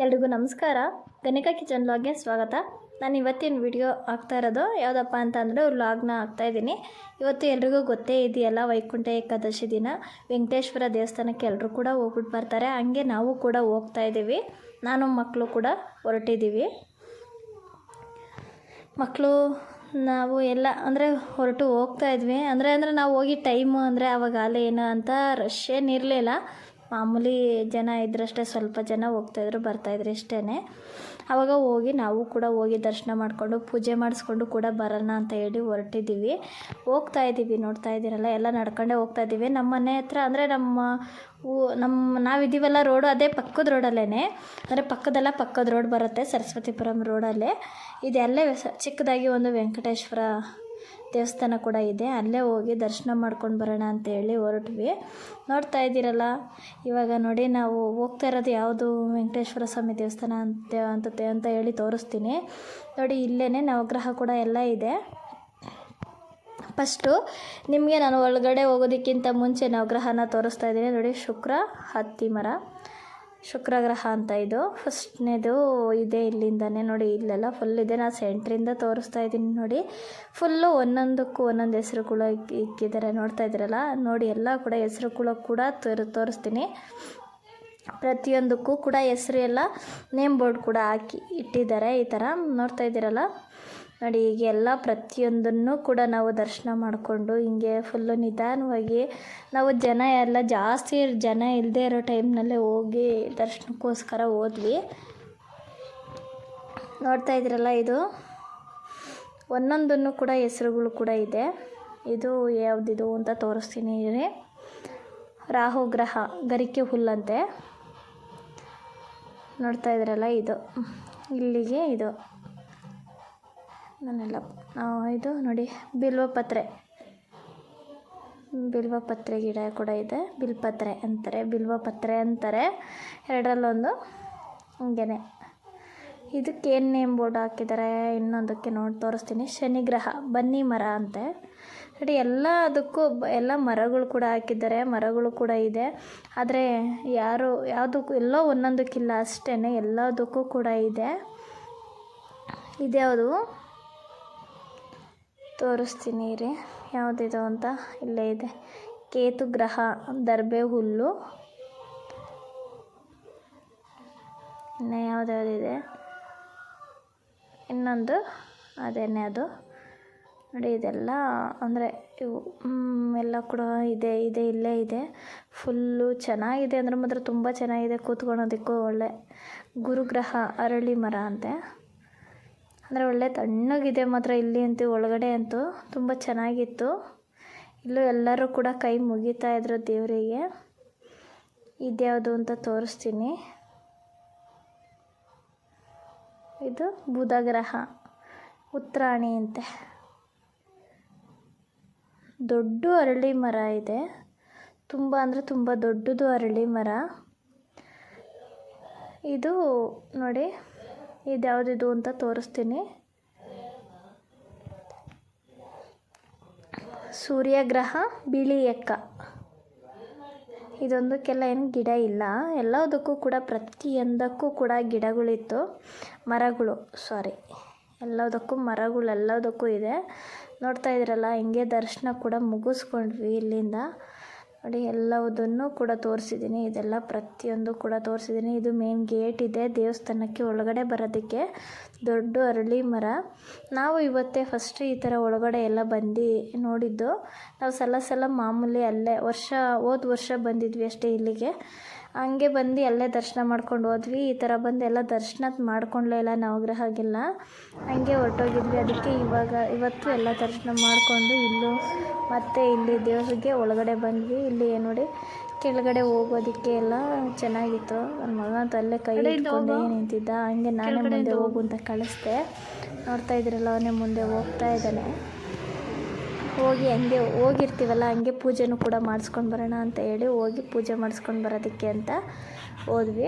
ಎಲ್ರಿಗೂ ನಮಸ್ಕಾರ. ಗಣಿಕಾ ಕಿಚನ್ ವ್ಲಾಗ್ಗೆ ಸ್ವಾಗತ. ನಾನು ಇವತ್ತಿನ ವಿಡಿಯೋ ಆಗ್ತಾ ಇರೋದು ಯಾವುದಪ್ಪ ಅಂತಂದರೆ ವ್ಲಾಗ್ನ ಆಗ್ತಾಯಿದ್ದೀನಿ. ಇವತ್ತು ಎಲ್ರಿಗೂ ಗೊತ್ತೇ ಇದೆಯಲ್ಲ, ವೈಕುಂಠ ಏಕಾದಶಿ ದಿನ ವೆಂಕಟೇಶ್ವರ ದೇವಸ್ಥಾನಕ್ಕೆ ಎಲ್ಲರೂ ಕೂಡ ಹೋಗ್ಬಿಟ್ಟು ಬರ್ತಾರೆ. ಹಂಗೆ ನಾವು ಕೂಡ ಹೋಗ್ತಾ ಇದ್ದೀವಿ. ನಾನು ಮಕ್ಕಳು ಕೂಡ ಹೊರಟಿದ್ದೀವಿ. ಮಕ್ಕಳು ನಾವು ಎಲ್ಲ ಅಂದರೆ ಹೊರಟು ಹೋಗ್ತಾ ಇದ್ವಿ. ಅಂದರೆ ನಾವು ಹೋಗಿ ಟೈಮು ಅಂದರೆ ಆವಾಗ ಅಲ್ಲೇ ಏನು ಅಂತ ರಶ್ ಏನಿರಲಿಲ್ಲ. ಮಾಮೂಲಿ ಜನ ಇದ್ರಷ್ಟೇ, ಸ್ವಲ್ಪ ಜನ ಹೋಗ್ತಾಯಿದ್ರು ಬರ್ತಾಯಿದ್ರು ಅಷ್ಟೇ. ಆವಾಗ ನಾವು ಕೂಡ ಹೋಗಿ ದರ್ಶನ ಮಾಡಿಕೊಂಡು ಪೂಜೆ ಮಾಡಿಸ್ಕೊಂಡು ಕೂಡ ಬರೋಣ ಅಂತ ಹೇಳಿ ಹೊರಟಿದ್ದೀವಿ. ಹೋಗ್ತಾ ಇದ್ದೀವಿ, ನೋಡ್ತಾ ಇದ್ದೀರಲ್ಲ, ಎಲ್ಲ ನಡ್ಕೊಂಡೇ ಹೋಗ್ತಾ ಇದ್ದೀವಿ. ನಮ್ಮ ಮನೆ ಹತ್ರ ಅಂದರೆ ನಾವಿದ್ದೀವಲ್ಲ ರೋಡು, ಅದೇ ಪಕ್ಕದ ರೋಡಲ್ಲೇ, ಅಂದರೆ ಪಕ್ಕದ ರೋಡ್ ಬರುತ್ತೆ, ಸರಸ್ವತಿಪುರಂ ರೋಡಲ್ಲೇ ಇದೆ. ಅಲ್ಲೇ ಚಿಕ್ಕದಾಗಿ ಒಂದು ವೆಂಕಟೇಶ್ವರ ದೇವಸ್ಥಾನ ಕೂಡ ಇದೆ. ಅಲ್ಲೇ ಹೋಗಿ ದರ್ಶನ ಮಾಡ್ಕೊಂಡು ಬರೋಣ ಅಂತೇಳಿ ಹೊರಟ್ವಿ. ನೋಡ್ತಾ ಇದ್ದೀರಲ್ಲ, ಇವಾಗ ನೋಡಿ ನಾವು ಹೋಗ್ತಾ ಇರೋದು ಯಾವುದು ವೆಂಕಟೇಶ್ವರ ಸ್ವಾಮಿ ದೇವಸ್ಥಾನ ಅಂತ ಹೇಳಿ ತೋರಿಸ್ತೀನಿ ನೋಡಿ. ಇಲ್ಲೇ ನವಗ್ರಹ ಕೂಡ ಎಲ್ಲ ಇದೆ. ಫಸ್ಟು ನಿಮಗೆ ನಾನು ಒಳಗಡೆ ಹೋಗೋದಕ್ಕಿಂತ ಮುಂಚೆ ನವಗ್ರಹನ ತೋರಿಸ್ತಾ ಇದ್ದೀನಿ ನೋಡಿ. ಶುಕ್ರ, ಹತ್ತಿ ಮರ, ಶುಕ್ರಗ್ರಹ ಅಂತ ಇದು ಫಸ್ಟ್ನೇದು ಇದೆ. ಇಲ್ಲಿಂದನೇ ನೋಡಿ, ಇಲ್ಲೆಲ್ಲ ಫುಲ್ ಇದೆ. ನಾನು ಸೆಂಟ್ರಿಂದ ತೋರಿಸ್ತಾ ಇದ್ದೀನಿ ನೋಡಿ. ಫುಲ್ಲು ಒಂದೊಂದಕ್ಕೂ ಒಂದೊಂದು ಹೆಸರುಗಳು ಇಕ್ಕಿದ್ದಾರೆ, ನೋಡ್ತಾ ಇದ್ದೀರಲ್ಲ. ನೋಡಿ, ಎಲ್ಲ ಕೂಡ ಹೆಸರುಗಳು ಕೂಡ ತೋರಿಸ್ತೀನಿ. ಪ್ರತಿಯೊಂದಕ್ಕೂ ಕೂಡ ಹೆಸರು ಎಲ್ಲ ನೇಮ್ ಬೋರ್ಡ್ ಕೂಡ ಹಾಕಿ ಇಟ್ಟಿದ್ದಾರೆ. ಈ ಥರ ನೋಡ್ತಾ ಇದ್ದೀರಲ್ಲ ನೋಡಿ. ಈಗೆಲ್ಲ ಪ್ರತಿಯೊಂದನ್ನು ಕೂಡ ನಾವು ದರ್ಶನ ಮಾಡಿಕೊಂಡು ಹಿಂಗೆ ಫುಲ್ಲು ನಿಧಾನವಾಗಿ ನಾವು ಜನ ಎಲ್ಲ ಜಾಸ್ತಿ ಜನ ಇಲ್ಲದೆ ಇರೋ ಟೈಮ್ನಲ್ಲೇ ಹೋಗಿ ದರ್ಶನಕ್ಕೋಸ್ಕರ ಹೋದ್ವಿ. ನೋಡ್ತಾ ಇದ್ದೀರಲ್ಲ, ಇದು ಒಂದೊಂದನ್ನು ಕೂಡ ಹೆಸರುಗಳು ಕೂಡ ಇದೆ. ಇದು ಯಾವುದಿದು ಅಂತ ತೋರಿಸ್ತೀನಿ ರೀ. ರಾಹು ಗ್ರಹ, ಗರಿಕೆ ಹುಲ್ಲಂತೆ. ನೋಡ್ತಾ ಇದ್ದೀರಲ್ಲ, ಇದು ಇಲ್ಲಿಗೆ ಇದು ನಾನೆಲ್ಲ ಇದು ನೋಡಿ. ಬಿಲ್ವಪತ್ರೆ ಗಿಡ ಕೂಡ ಇದೆ. ಬಿಲ್ವಪತ್ರೆ ಅಂತಾರೆ. ಎರಡರಲ್ಲೊಂದು ಹಂಗೇನೆ. ಇದಕ್ಕೇನು ನೇಮ್ ಬೋರ್ಡ್ ಹಾಕಿದ್ದಾರೆ ಇನ್ನೊಂದಕ್ಕೆ ತೋರಿಸ್ತೀನಿ. ಶನಿಗ್ರಹ, ಬನ್ನಿ ಮರ ಅಂತೆ ನೋಡಿ. ಎಲ್ಲದಕ್ಕೂ ಎಲ್ಲ ಮರಗಳು ಕೂಡ ಹಾಕಿದ್ದಾರೆ, ಮರಗಳು ಕೂಡ ಇದೆ. ಆದರೆ ಯಾವುದಕ್ಕೂ ಎಲ್ಲೋ ಒಂದೊಂದಕ್ಕಿಲ್ಲ ಅಷ್ಟೇ, ಎಲ್ಲದಕ್ಕೂ ಕೂಡ ಇದೆ. ಇದ್ಯಾವುದು ತೋರಿಸ್ತೀನಿ ರೀ, ಯಾವುದಿದು ಅಂತ. ಇಲ್ಲೇ ಇದೆ. ಕೇತು ಗ್ರಹ, ದರ್ಬೆ ಹುಲ್ಲು. ಇನ್ನು ಯಾವುದ್ಯಾವುದಿದೆ ಇನ್ನೊಂದು, ಅದೇನೇ ಅದು ನೋಡಿ. ಇದೆಲ್ಲ ಅಂದರೆ ಇವು ಎಲ್ಲ ಕೂಡ ಇದೆ. ಇಲ್ಲೇ ಇದೆ. ಫುಲ್ಲು ಚೆನ್ನಾಗಿದೆ ಅಂದರೆ ಮಾತ್ರ ತುಂಬ ಚೆನ್ನಾಗಿದೆ. ಕೂತ್ಕೊಳ್ಳೋದಕ್ಕೂ ಒಳ್ಳೆ. ಗುರುಗ್ರಹ, ಅರಳಿ ಮರ ಅಂತೆ. ಅಂದರೆ ಒಳ್ಳೆ ತಣ್ಣಗಿದೆ ಮಾತ್ರ ಇಲ್ಲಿ ಅಂತೂ. ಒಳಗಡೆ ಅಂತೂ ತುಂಬ ಚೆನ್ನಾಗಿತ್ತು. ಇಲ್ಲೂ ಎಲ್ಲರೂ ಕೂಡ ಕೈ ಮುಗಿತಾ ಇದ್ರು ದೇವರಿಗೆ. ಇದ್ಯಾವುದು ಅಂತ ತೋರಿಸ್ತೀನಿ. ಇದು ಬುಧಗ್ರಹ, ಉತ್ತರಾಣಿ ಅಂತೆ. ದೊಡ್ಡ ಅರಳಿ ಮರ ಇದೆ, ತುಂಬ ಅಂದರೆ ತುಂಬ ದೊಡ್ಡದು ಅರಳಿ ಮರ. ಇದು ನೋಡಿ, ಇದ್ಯಾವುದಿದು ಅಂತ ತೋರಿಸ್ತೀನಿ. ಸೂರ್ಯಗ್ರಹ, ಬಿಳಿ ಎಕ್ಕ. ಇದೊಂದಕ್ಕೆಲ್ಲ ಏನು ಗಿಡ ಇಲ್ಲ, ಎಲ್ಲದಕ್ಕೂ ಕೂಡ ಪ್ರತಿಯೊಂದಕ್ಕೂ ಕೂಡ ಗಿಡಗಳಿತ್ತು, ಎಲ್ಲದಕ್ಕೂ ಇದೆ. ನೋಡ್ತಾ ಇದ್ದೀರಲ್ಲ, ಹಿಂಗೆ ದರ್ಶನ ಕೂಡ ಮುಗಿಸ್ಕೊಂಡ್ವಿ ಇಲ್ಲಿಂದ ನೋಡಿ. ಎಲ್ಲವುದನ್ನು ಕೂಡ ತೋರಿಸಿದ್ದೀನಿ. ಇದೆಲ್ಲ ಪ್ರತಿಯೊಂದು ಕೂಡ ತೋರಿಸಿದ್ದೀನಿ. ಇದು ಮೇನ್ ಗೇಟ್ ಇದೆ ದೇವಸ್ಥಾನಕ್ಕೆ ಒಳಗಡೆ ಬರೋದಕ್ಕೆ. ದೊಡ್ಡ ಅರಳಿ ಮರ. ನಾವು ಇವತ್ತೇ ಫಸ್ಟ್ ಈ ಥರ ಒಳಗಡೆ ಎಲ್ಲ ಬಂದು ನೋಡಿದ್ದು. ನಾವು ಸಲ ಮಾಮೂಲಿ ಅಲ್ಲೇ ಹೋದ ವರ್ಷ ಬಂದಿದ್ವಿ ಅಷ್ಟೇ ಇಲ್ಲಿಗೆ. ಹಂಗೆ ಬಂದು ಅಲ್ಲೇ ದರ್ಶನ ಮಾಡ್ಕೊಂಡು ಹೋದ್ವಿ. ಈ ಥರ ಬಂದು ಎಲ್ಲ ದರ್ಶನ ಮಾಡ್ಕೊಂಡ್ಲೇ ಇಲ್ಲ, ನವಗ್ರಹಗೆಲ್ಲ ಹಂಗೆ ಹೊರಟೋಗಿದ್ವಿ. ಅದಕ್ಕೆ ಇವತ್ತು ಎಲ್ಲ ದರ್ಶನ ಮಾಡಿಕೊಂಡು ಮತ್ತೆ ಇಲ್ಲಿ ದೇವರಿಗೆ ಒಳಗಡೆ ಬಂದ್ವಿ. ಇಲ್ಲಿ ನೋಡಿ, ಕೆಳಗಡೆ ಹೋಗೋದಕ್ಕೆ ಎಲ್ಲ ಚೆನ್ನಾಗಿತ್ತು. ನನ್ನ ಮಗ ಅಂತ ಅಲ್ಲೇ ಕೈ ಇಟ್ಕೊಂಡೇ ನಿಂತಿದ್ದ. ಹಂಗೆ ನಾನೇ ಮುಂದೆ ಹೋಗು ಅಂತ ಕಳಿಸ್ದೆ. ನೋಡ್ತಾ ಇದ್ದೀರಲ್ಲ, ಅವನೇ ಮುಂದೆ ಹೋಗ್ತಾ ಇದ್ದಾನೆ. ಹಂಗೆ ಹೋಗಿರ್ತೀವಲ್ಲ, ಹಂಗೆ ಪೂಜೆನೂ ಕೂಡ ಮಾಡಿಸ್ಕೊಂಡು ಬರೋಣ ಅಂತ ಹೇಳಿ ಹೋಗಿ ಪೂಜೆ ಮಾಡಿಸ್ಕೊಂಡು ಬರೋದಕ್ಕೆ ಅಂತ ಹೋದ್ವಿ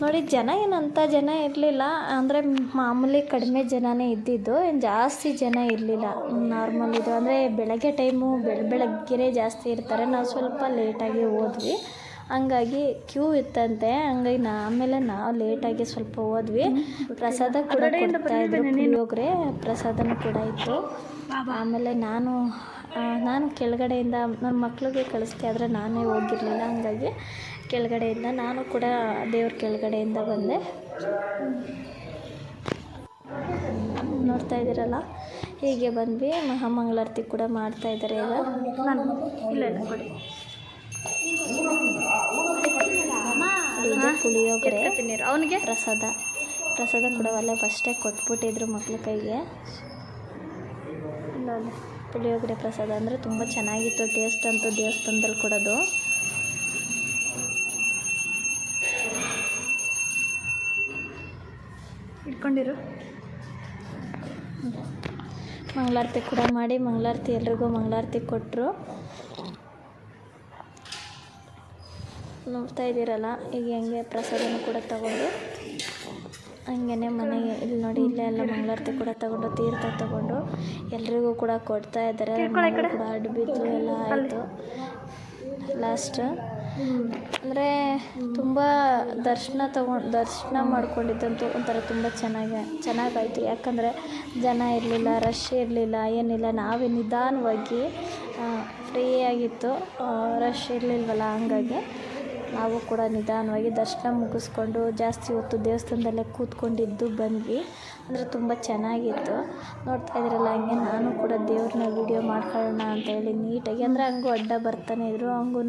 ನೋಡಿ. ಏನಂತ ಜನ ಇರಲಿಲ್ಲ, ಅಂದರೆ ಮಾಮೂಲಿ ಕಡಿಮೆ ಜನನೇ ಇದ್ದಿದ್ದು, ಏನು ಜಾಸ್ತಿ ಜನ ಇರಲಿಲ್ಲ. ನಾರ್ಮಲ್ ಇದು ಅಂದರೆ ಬೆಳಗ್ಗೆ ಟೈಮು ಬೆಳಗ್ಗೆನೇ ಜಾಸ್ತಿ ಇರ್ತಾರೆ. ನಾವು ಸ್ವಲ್ಪ ಲೇಟಾಗಿ ಹೋದ್ವಿ. ಹಂಗಾಗಿ ಕ್ಯೂ ಇತ್ತಂತೆ. ಹಂಗಾಗಿ ಆಮೇಲೆ ನಾವು ಲೇಟಾಗಿ ಸ್ವಲ್ಪ ಹೋದ್ವಿ. ಪ್ರಸಾದ ಕೂಡ ಕೊಡ್ತಾಯಿದ್ರು, ಪುಳಿಯೋಗರೆ ಪ್ರಸಾದನೂ ಕೂಡ ಇತ್ತು. ಆಮೇಲೆ ನಾನು ಕೆಳಗಡೆಯಿಂದ ನನ್ನ ಮಕ್ಳಿಗೆ ಕಳಿಸ್ದೆ, ಆದರೆ ನಾನೇ ಹೋಗಿರಲಿಲ್ಲ. ಹಂಗಾಗಿ ಕೆಳಗಡೆಯಿಂದ ನಾನು ಕೂಡ ದೇವ್ರ ಕೆಳಗಡೆಯಿಂದ ಬಂದೆ. ನೋಡ್ತಾ ಇದ್ದೀರಲ್ಲ, ಹೀಗೆ ಬಂದ್ವಿ. ಮಹಾಮಂಗಳಾರತಿ ಕೂಡ ಮಾಡ್ತಾಯಿದ್ದಾರೆ ಈಗ. ಇಲ್ಲ ಕೊಡಿ. ಪುಳಿಯೋಗರೆ ಅವನಿಗೆ ಪ್ರಸಾದ ಕೂಡ ಅಲ್ಲೇ ಫಸ್ಟೇ ಕೊಟ್ಬಿಟ್ಟಿದ್ರು ಮಕ್ಳ ಕೈಗೆ. ಪುಳಿಯೋಗರೆ ಪ್ರಸಾದ ಅಂದರೆ ತುಂಬ ಚೆನ್ನಾಗಿತ್ತು. ಟೇಸ್ಟ್ ಅಂತೂ ದೇವಸ್ಥಾನದಲ್ಲಿ ಕೊಡೋದು. ಇಟ್ಕೊಂಡಿರು. ಮಂಗಳಾರತಿ ಕೂಡ ಮಾಡಿ ಎಲ್ರಿಗೂ ಮಂಗಳಾರತಿ ಕೊಟ್ಟರು. ನೋಡ್ತಾ ಇದ್ದೀರಲ್ಲ, ಈಗ ಹೆಂಗೆ ಪ್ರಸಾದನೂ ಕೂಡ ತಗೊಂಡು ಹಂಗೇ ಮನೆಗೆ ಇಲ್ಲಿ ನೋಡಿ, ಇಲ್ಲೇ ಎಲ್ಲ ಮಂಗಳಾರತಿ ಕೂಡ ತಗೊಂಡು ತೀರ್ಥ ತಗೊಂಡು ಎಲ್ರಿಗೂ ಕೂಡ ಕೊಡ್ತಾ ಇದ್ದಾರೆ. ಕೂಡ ಅಡ್ಡು ಬಿದ್ದು ಎಲ್ಲ ಆಯಿತು. ಲಾಸ್ಟ್ ಅಂದರೆ ತುಂಬ ದರ್ಶನ ಮಾಡ್ಕೊಂಡಿದ್ದಂತೂ ಒಂಥರ ತುಂಬ ಚೆನ್ನಾಗಾಯಿತು. ಯಾಕಂದರೆ ಜನ ಇರಲಿಲ್ಲ, ರಶ್ ಇರಲಿಲ್ಲ, ಏನಿಲ್ಲ. ನಾವೇ ನಿಧಾನವಾಗಿ ಫ್ರೀಯಾಗಿತ್ತು, ರಶ್ ಇರಲಿಲ್ವಲ್ಲ. ಹಂಗಾಗಿ ನಾವು ಕೂಡ ನಿಧಾನವಾಗಿ ದರ್ಶನ ಮುಗಿಸ್ಕೊಂಡು ಜಾಸ್ತಿ ಹೊತ್ತು ದೇವಸ್ಥಾನದಲ್ಲೇ ಕೂತ್ಕೊಂಡಿದ್ದು ಬಂದ್ವಿ. ಅಂದರೆ ತುಂಬ ಚೆನ್ನಾಗಿತ್ತು. ನೋಡ್ತಾ ಇದ್ರಲ್ಲ, ಹಂಗೆ ನಾನು ಕೂಡ ದೇವ್ರನ್ನ ವೀಡಿಯೋ ಮಾಡ್ಕೊಳ್ಳೋಣ ಅಂತೇಳಿ ನೀಟಾಗಿ, ಅಂದರೆ ಹಂಗೂ ಅಡ್ಡ ಬರ್ತಾನೆ ಇದ್ರು, ಹಂಗೂ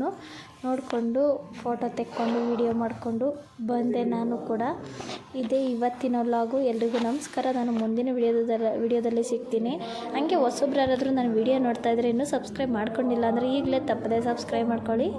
ನೋಡಿಕೊಂಡು ಫೋಟೋ ತೆಕ್ಕೊಂಡು ವೀಡಿಯೋ ಮಾಡಿಕೊಂಡು ಬಂದೆ ನಾನು ಕೂಡ. ಇದೇ ಇವತ್ತಿನ ವ್ಲಾಗು. ಎಲ್ರಿಗೂ ನಮಸ್ಕಾರ. ನಾನು ಮುಂದಿನ ವಿಡಿಯೋದಲ್ಲಿ ಸಿಗ್ತೀನಿ. ಹಂಗೆ ಹೊಸಬ್ರು ಯಾರಾದರೂ ನಾನು ವೀಡಿಯೋ ನೋಡ್ತಾ ಇದ್ದರೆ ಇನ್ನೂ ಸಬ್ಸ್ಕ್ರೈಬ್ ಮಾಡ್ಕೊಂಡಿಲ್ಲ ಅಂದರೆ ಈಗಲೇ ತಪ್ಪದೆ ಸಬ್ಸ್ಕ್ರೈಬ್ ಮಾಡ್ಕೊಳ್ಳಿ.